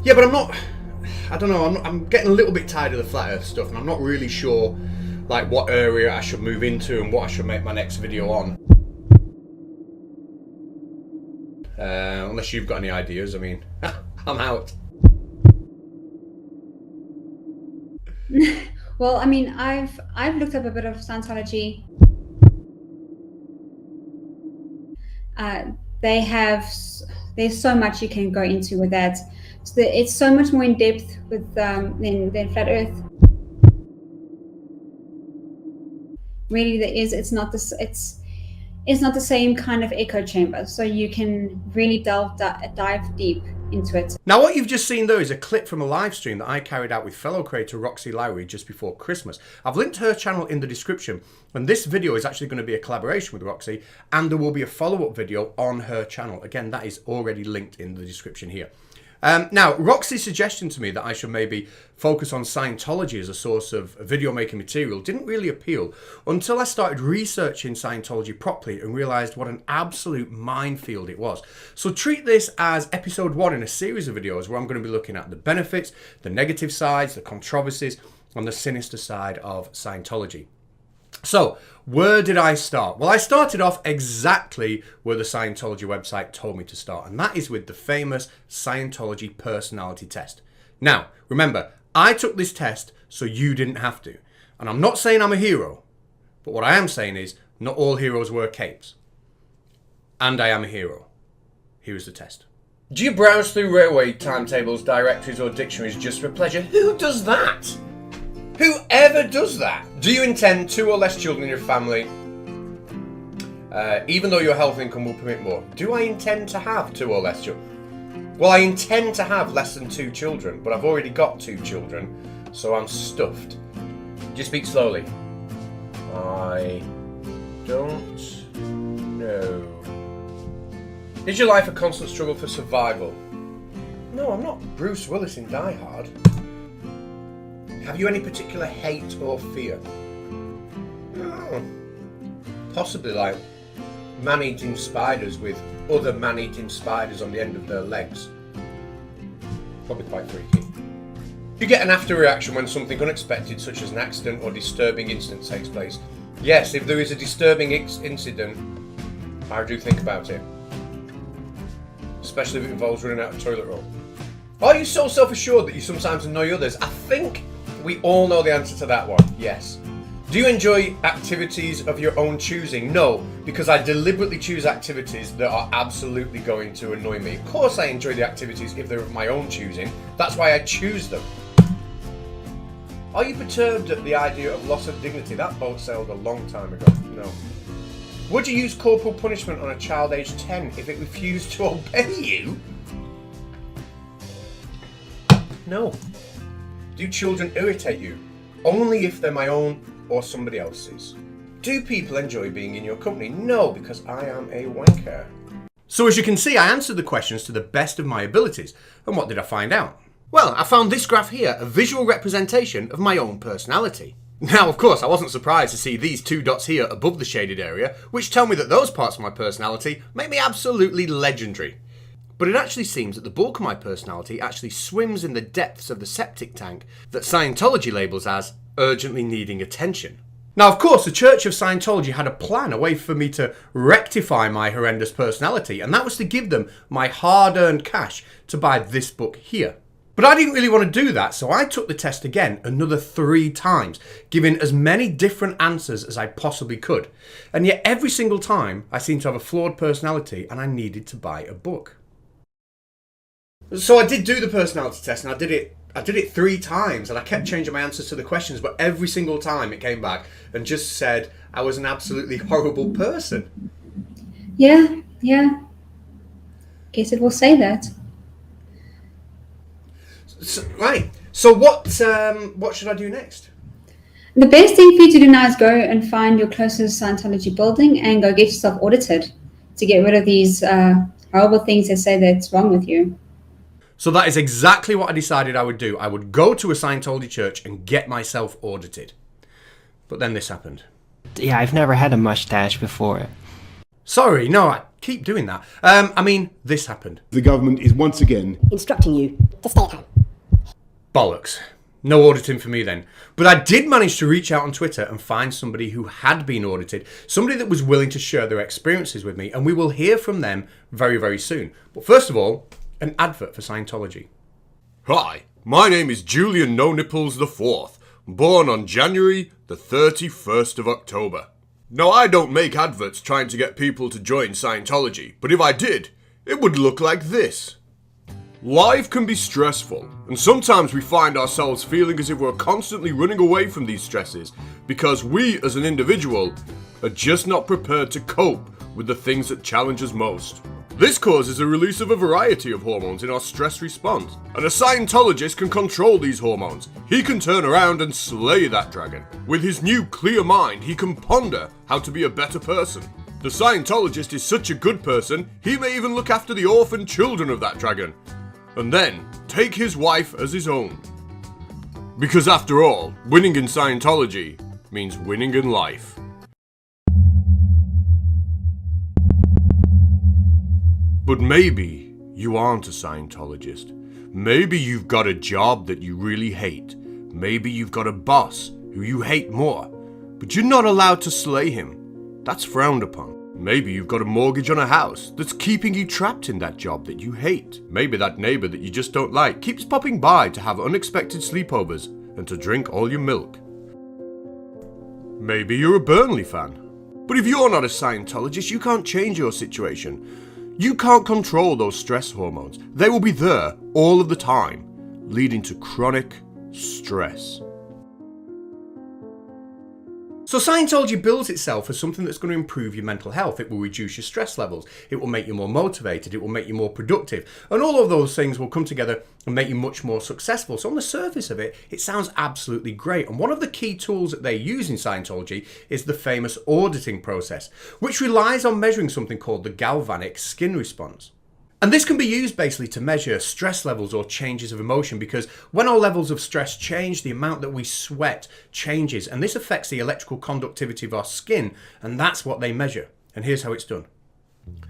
Yeah, but I don't know, I'm getting a little bit tired of the flat earth stuff, and I'm not really sure like what area I should move into and what I should make my next video on. Unless you've got any ideas, I mean, I'm out. Well, I mean, I've looked up a bit of Scientology. There's so much you can go into with that. So it's so much more in depth with than flat Earth. Really, there is. It's not this. It's not the same kind of echo chamber. So you can really dive deep into it. Now, what you've just seen though is a clip from a live stream that I carried out with fellow creator Roxy Lowire just before Christmas. I've linked her channel in the description, and this video is actually going to be a collaboration with Roxy, and there will be a follow-up video on her channel. Again, that is already linked in the description here. Now, Roxy's suggestion to me that I should maybe focus on Scientology as a source of video making material didn't really appeal until I started researching Scientology properly and realised what an absolute minefield it was. So treat this as episode 1 in a series of videos where I'm going to be looking at the benefits, the negative sides, the controversies, and the sinister side of Scientology. So, where did I start? Well, I started off exactly where the Scientology website told me to start, and that is with the famous Scientology personality test. Now, remember, I took this test so you didn't have to. And I'm not saying I'm a hero, but what I am saying is not all heroes wear capes. And I am a hero. Here is the test. Do you browse through railway timetables, directories, or dictionaries just for pleasure? Who does that? Whoever does that? Do you intend 2 or less children in your family, even though your health income will permit more? Do I intend to have 2 or less children? Well, I intend to have less than 2 children, but I've already got 2 children, so I'm stuffed. Just speak slowly. I don't know. Is your life a constant struggle for survival? No, I'm not Bruce Willis in Die Hard. Have you any particular hate or fear? Oh, possibly like man-eating spiders with other man-eating spiders on the end of their legs. Probably quite freaky. You get an after-reaction when something unexpected, such as an accident or disturbing incident, takes place. Yes, if there is a disturbing incident, I do think about it. Especially if it involves running out of toilet roll. Are you so self-assured that you sometimes annoy others? I think we all know the answer to that one, yes. Do you enjoy activities of your own choosing? No, because I deliberately choose activities that are absolutely going to annoy me. Of course I enjoy the activities if they're of my own choosing. That's why I choose them. Are you perturbed at the idea of loss of dignity? That boat sailed a long time ago. No. Would you use corporal punishment on a child aged 10 if it refused to obey you? No. Do children irritate you? Only if they're my own or somebody else's. Do people enjoy being in your company? No, because I am a wanker. So as you can see, I answered the questions to the best of my abilities. And what did I find out? Well, I found this graph here, a visual representation of my own personality. Now, of course, I wasn't surprised to see these 2 dots here above the shaded area, which tell me that those parts of my personality make me absolutely legendary. But it actually seems that the bulk of my personality actually swims in the depths of the septic tank that Scientology labels as urgently needing attention. Now, of course, the Church of Scientology had a plan, a way for me to rectify my horrendous personality, and that was to give them my hard-earned cash to buy this book here. But I didn't really want to do that, so I took the test again another 3 times, giving as many different answers as I possibly could. And yet every single time I seemed to have a flawed personality and I needed to buy a book. So I did do the personality test, and I did it 3 times, and I kept changing my answers to the questions, but every single time it came back and just said I was an absolutely horrible person. Yeah. Guess it will say that. So, right. So what should I do next? The best thing for you to do now is go and find your closest Scientology building and go get yourself audited to get rid of these horrible things that say that's wrong with you. So that is exactly what I decided I would do. I would go to a Scientology church and get myself audited. But then this happened. Yeah, I've never had a mustache before. Sorry, no, I keep doing that. I mean, this happened. The government is once again instructing you to stay at home. Bollocks. No auditing for me then. But I did manage to reach out on Twitter and find somebody who had been audited, somebody that was willing to share their experiences with me, and we will hear from them very, very soon. But first of all, an advert for Scientology. Hi, my name is Julian No Nipples IV, born on January the 31st of October. Now, I don't make adverts trying to get people to join Scientology, but if I did, it would look like this. Life can be stressful, and sometimes we find ourselves feeling as if we're constantly running away from these stresses because we, as an individual, are just not prepared to cope with the things that challenge us most. This causes a release of a variety of hormones in our stress response, and a Scientologist can control these hormones. He can turn around and slay that dragon. With his new clear mind, he can ponder how to be a better person. The Scientologist is such a good person, he may even look after the orphan children of that dragon, and then take his wife as his own. Because after all, winning in Scientology means winning in life. But maybe you aren't a Scientologist. Maybe you've got a job that you really hate. Maybe you've got a boss who you hate more, but you're not allowed to slay him. That's frowned upon. Maybe you've got a mortgage on a house that's keeping you trapped in that job that you hate. Maybe that neighbour that you just don't like keeps popping by to have unexpected sleepovers and to drink all your milk. Maybe you're a Burnley fan. But if you're not a Scientologist, you can't change your situation. You can't control those stress hormones. They will be there all of the time, leading to chronic stress. So Scientology bills itself as something that's going to improve your mental health. It will reduce your stress levels. It will make you more motivated. It will make you more productive. And all of those things will come together and make you much more successful. So on the surface of it, it sounds absolutely great. And one of the key tools that they use in Scientology is the famous auditing process, which relies on measuring something called the galvanic skin response. And this can be used basically to measure stress levels or changes of emotion, because when our levels of stress change, the amount that we sweat changes, and this affects the electrical conductivity of our skin, and that's what they measure. And here's how it's done.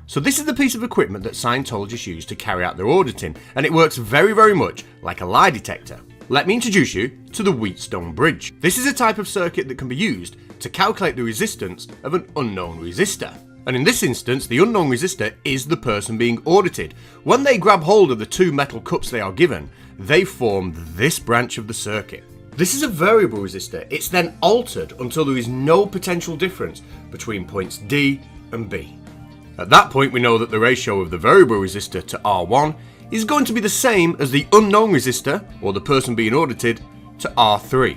So this is the piece of equipment that Scientologists use to carry out their auditing, and it works very, very much like a lie detector. Let me introduce you to the Wheatstone Bridge. This is a type of circuit that can be used to calculate the resistance of an unknown resistor. And in this instance, the unknown resistor is the person being audited. When they grab hold of the two metal cups they are given, they form this branch of the circuit. This is a variable resistor. It's then altered until there is no potential difference between points D and B. At that point, we know that the ratio of the variable resistor to R1 is going to be the same as the unknown resistor, or the person being audited, to R3.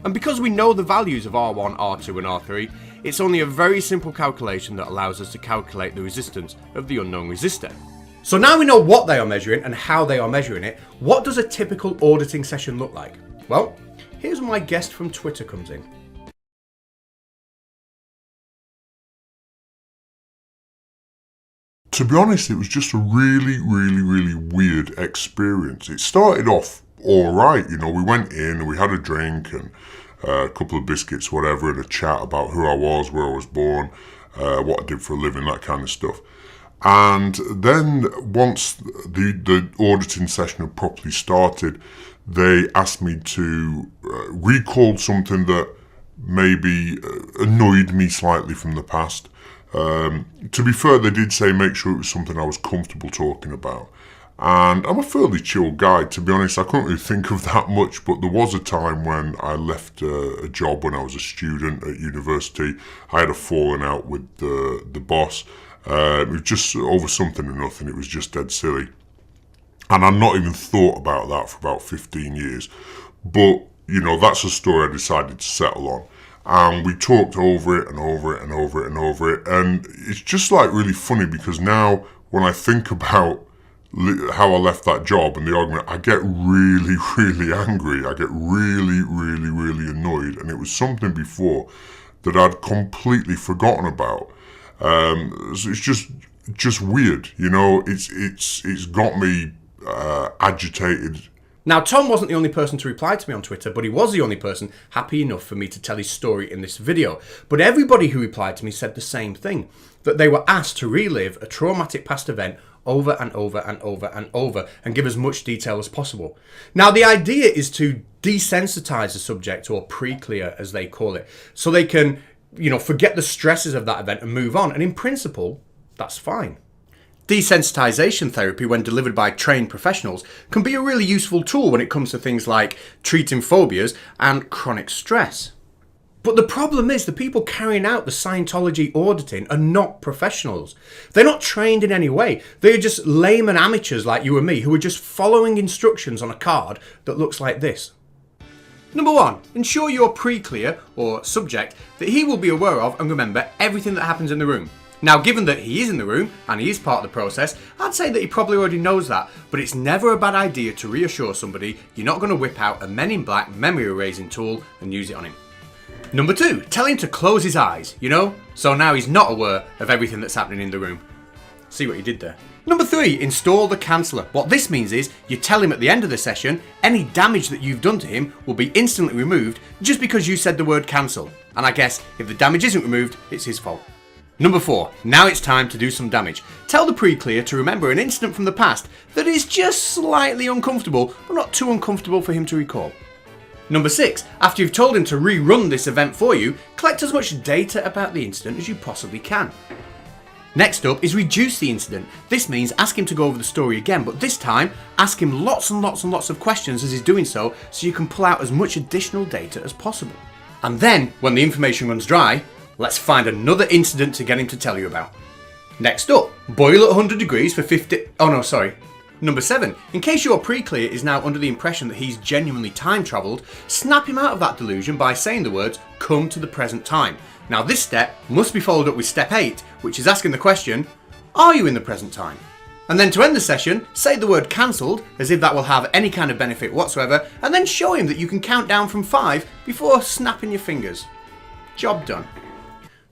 And because we know the values of R1, R2 and R3, it's only a very simple calculation that allows us to calculate the resistance of the unknown resistor. So now we know what they are measuring and how they are measuring it. What does a typical auditing session look like? Well, here's where my guest from Twitter comes in. To be honest, it was just a really weird experience. It started off all right, you know, we went in and we had a drink and a couple of biscuits, whatever, and a chat about who I was, where I was born, what I did for a living, that kind of stuff. And then once the auditing session had properly started, they asked me to recall something that maybe annoyed me slightly from the past. To be fair, they did say make sure it was something I was comfortable talking about. And I'm a fairly chill guy, to be honest. I couldn't really think of that much, but there was a time when I left a job when I was a student at university. I had a falling out with the boss. It was just over something or nothing. It was just dead silly. And I've not even thought about that for about 15 years. But, you know, that's a story I decided to settle on. And we talked over it and over it and over it and over it. And it's just like really funny because now when I think about how I left that job and the argument, I get really angry. I get really annoyed. And it was something before that I'd completely forgotten about. So it's just weird, you know. It's got me agitated. Now, Tom wasn't the only person to reply to me on Twitter, but he was the only person happy enough for me to tell his story in this video. But everybody who replied to me said the same thing, that they were asked to relive a traumatic past event over and over and over and over and give as much detail as possible. Now, the idea is to desensitize the subject, or pre-clear as they call it, so they can, forget the stresses of that event and move on. And in principle, that's fine. Desensitization therapy, when delivered by trained professionals, can be a really useful tool when it comes to things like treating phobias and chronic stress. But the problem is the people carrying out the Scientology auditing are not professionals. They're not trained in any way. They're just layman amateurs like you and me who are just following instructions on a card that looks like this. Number 1, ensure your pre-clear, or subject, that he will be aware of and remember everything that happens in the room. Now, given that he is in the room and he is part of the process, I'd say that he probably already knows that, but it's never a bad idea to reassure somebody you're not going to whip out a Men in Black memory erasing tool and use it on him. Number 2, tell him to close his eyes, so now he's not aware of everything that's happening in the room. See what you did there? Number 3, install the canceller. What this means is you tell him at the end of the session any damage that you've done to him will be instantly removed just because you said the word cancel. And I guess if the damage isn't removed, it's his fault. Number 4, now it's time to do some damage. Tell the pre-clear to remember an incident from the past that is just slightly uncomfortable, but not too uncomfortable for him to recall. Number 6, after you've told him to rerun this event for you, collect as much data about the incident as you possibly can. Next up is reduce the incident. This means ask him to go over the story again, but this time ask him lots and lots and lots of questions as he's doing so you can pull out as much additional data as possible. And then, when the information runs dry, let's find another incident to get him to tell you about. Next up, boil at 100 degrees for 50... Number 7, in case your pre-clear is now under the impression that he's genuinely time travelled, snap him out of that delusion by saying the words, come to the present time. Now this step must be followed up with step 8, which is asking the question, are you in the present time? And then to end the session, say the word cancelled, as if that will have any kind of benefit whatsoever, and then show him that you can count down from 5 before snapping your fingers. Job done.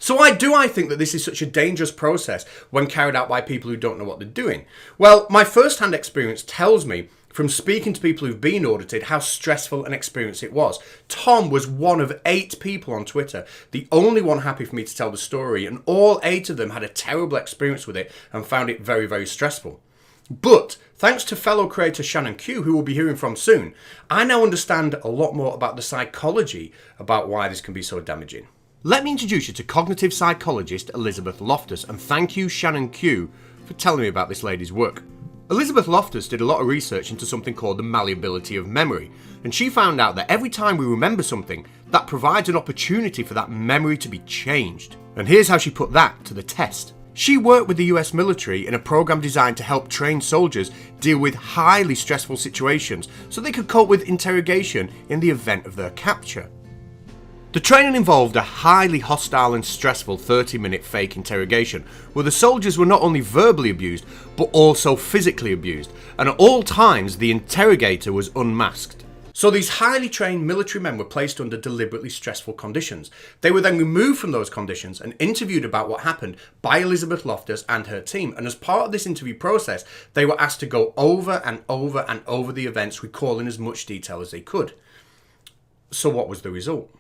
So why do I think that this is such a dangerous process when carried out by people who don't know what they're doing? Well, my first-hand experience tells me, from speaking to people who've been audited, how stressful an experience it was. Tom was one of 8 people on Twitter, the only one happy for me to tell the story, and all 8 of them had a terrible experience with it and found it very, very stressful. But thanks to fellow creator Shannon Q, who we'll be hearing from soon, I now understand a lot more about the psychology about why this can be so damaging. Let me introduce you to cognitive psychologist Elizabeth Loftus, and thank you Shannon Q for telling me about this lady's work. Elizabeth Loftus did a lot of research into something called the malleability of memory, and she found out that every time we remember something, that provides an opportunity for that memory to be changed. And here's how she put that to the test. She worked with the US military in a program designed to help trained soldiers deal with highly stressful situations so they could cope with interrogation in the event of their capture. The training involved a highly hostile and stressful 30-minute fake interrogation where the soldiers were not only verbally abused but also physically abused, and at all times the interrogator was unmasked. So these highly trained military men were placed under deliberately stressful conditions. They were then removed from those conditions and interviewed about what happened by Elizabeth Loftus and her team, and as part of this interview process they were asked to go over and over and over the events, recalling as much detail as they could. So what was the result?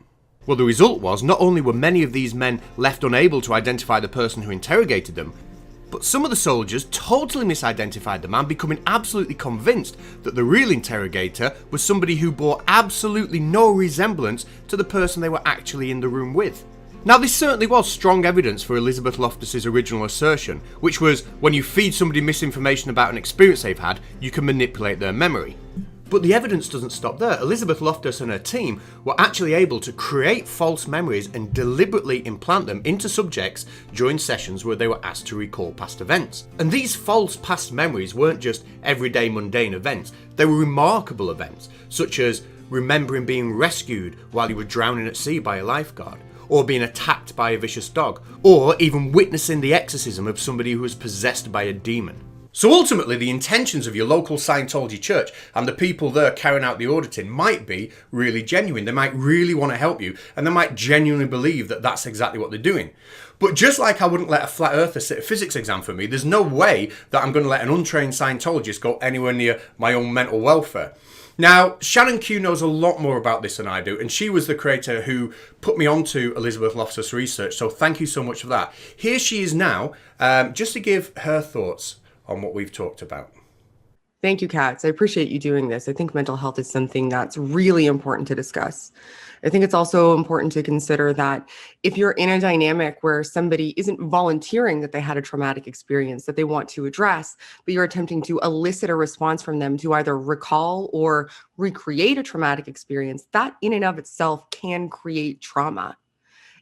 Well, the result was not only were many of these men left unable to identify the person who interrogated them, but some of the soldiers totally misidentified the man, becoming absolutely convinced that the real interrogator was somebody who bore absolutely no resemblance to the person they were actually in the room with. Now, this certainly was strong evidence for Elizabeth Loftus's original assertion, which was when you feed somebody misinformation about an experience they've had, you can manipulate their memory. But the evidence doesn't stop there. Elizabeth Loftus and her team were actually able to create false memories and deliberately implant them into subjects during sessions where they were asked to recall past events. And these false past memories weren't just everyday mundane events, they were remarkable events, such as remembering being rescued while you were drowning at sea by a lifeguard, or being attacked by a vicious dog, or even witnessing the exorcism of somebody who was possessed by a demon. So ultimately, the intentions of your local Scientology church and the people there carrying out the auditing might be really genuine. They might really want to help you, and they might genuinely believe that that's exactly what they're doing. But just like I wouldn't let a flat earther sit a physics exam for me, there's no way that I'm going to let an untrained Scientologist go anywhere near my own mental welfare. Now, Shannon Q knows a lot more about this than I do, and she was the creator who put me onto Elizabeth Loftus' research, so thank you so much for that. Here she is now, just to give her thoughts on what we've talked about. Thank you, Katz. I appreciate you doing this. I think mental health is something that's really important to discuss. I think it's also important to consider that if you're in a dynamic where somebody isn't volunteering that they had a traumatic experience that they want to address, but you're attempting to elicit a response from them to either recall or recreate a traumatic experience, that in and of itself can create trauma.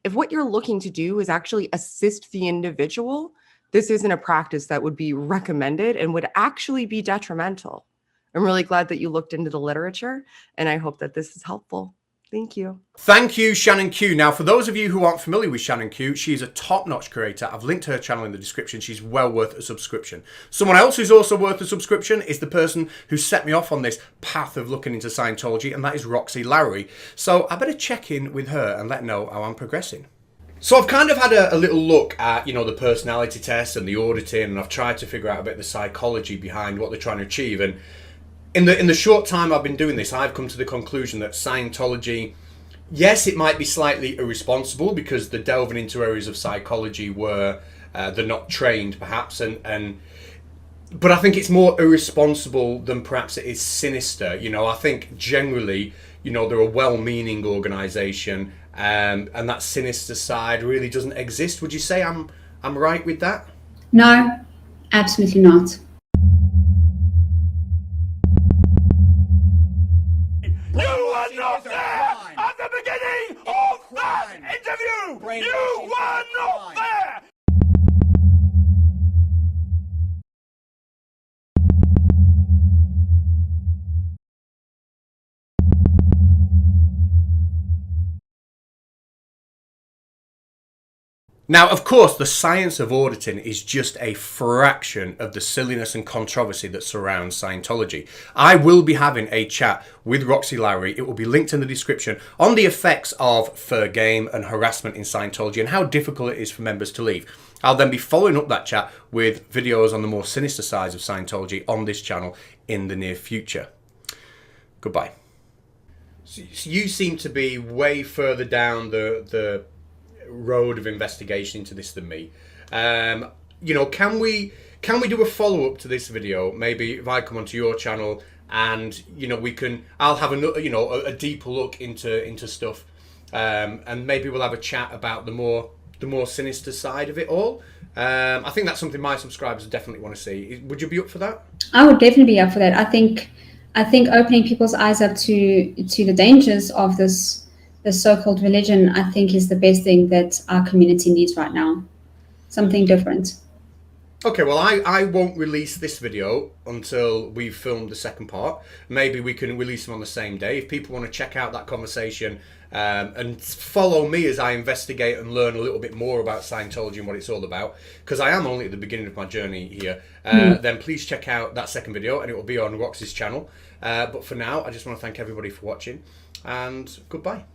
If what you're looking to do is actually assist the individual, this isn't a practice that would be recommended and would actually be detrimental. I'm really glad that you looked into the literature, and I hope that this is helpful. Thank you. Thank you, Shannon Q. Now, for those of you who aren't familiar with Shannon Q, she's a top-notch creator. I've linked her channel in the description. She's well worth a subscription. Someone else who's also worth a subscription is the person who set me off on this path of looking into Scientology, and that is Roxy Lowire. So I better check in with her and let her know how I'm progressing. So I've kind of had a little look at, the personality test and the auditing, and I've tried to figure out a bit of the psychology behind what they're trying to achieve. And in the short time I've been doing this, I've come to the conclusion that Scientology, yes, it might be slightly irresponsible because they're delving into areas of psychology where they're not trained, perhaps, but I think it's more irresponsible than perhaps it is sinister. I think generally, they're a well-meaning organisation. And that sinister side really doesn't exist. Would you say I'm right with that? No, absolutely not. You were not there at the beginning of that interview! You were not there! Now, of course, the science of auditing is just a fraction of the silliness and controversy that surrounds Scientology. I will be having a chat with Roxy Lowire. It will be linked in the description on the effects of fair game and harassment in Scientology and how difficult it is for members to leave. I'll then be following up that chat with videos on the more sinister sides of Scientology on this channel in the near future. Goodbye. So you seem to be way further down the road of investigation into this than me. Can we do a follow-up to this video? Maybe if I come onto your channel and I'll have a deeper look into stuff, and maybe we'll have a chat about the more sinister side of it all. I think that's something my subscribers definitely want to see. Would you be up for that? I would definitely be up for that. I think opening people's eyes up to the dangers of this so-called religion, I think, is the best thing that our community needs right now. Something different. Okay, well, I won't release this video until we've filmed the second part. Maybe we can release them on the same day. If people want to check out that conversation and follow me as I investigate and learn a little bit more about Scientology and what it's all about, because I am only at the beginning of my journey here, then please check out that second video, and it will be on Roxy's channel. But for now, I just want to thank everybody for watching, and goodbye.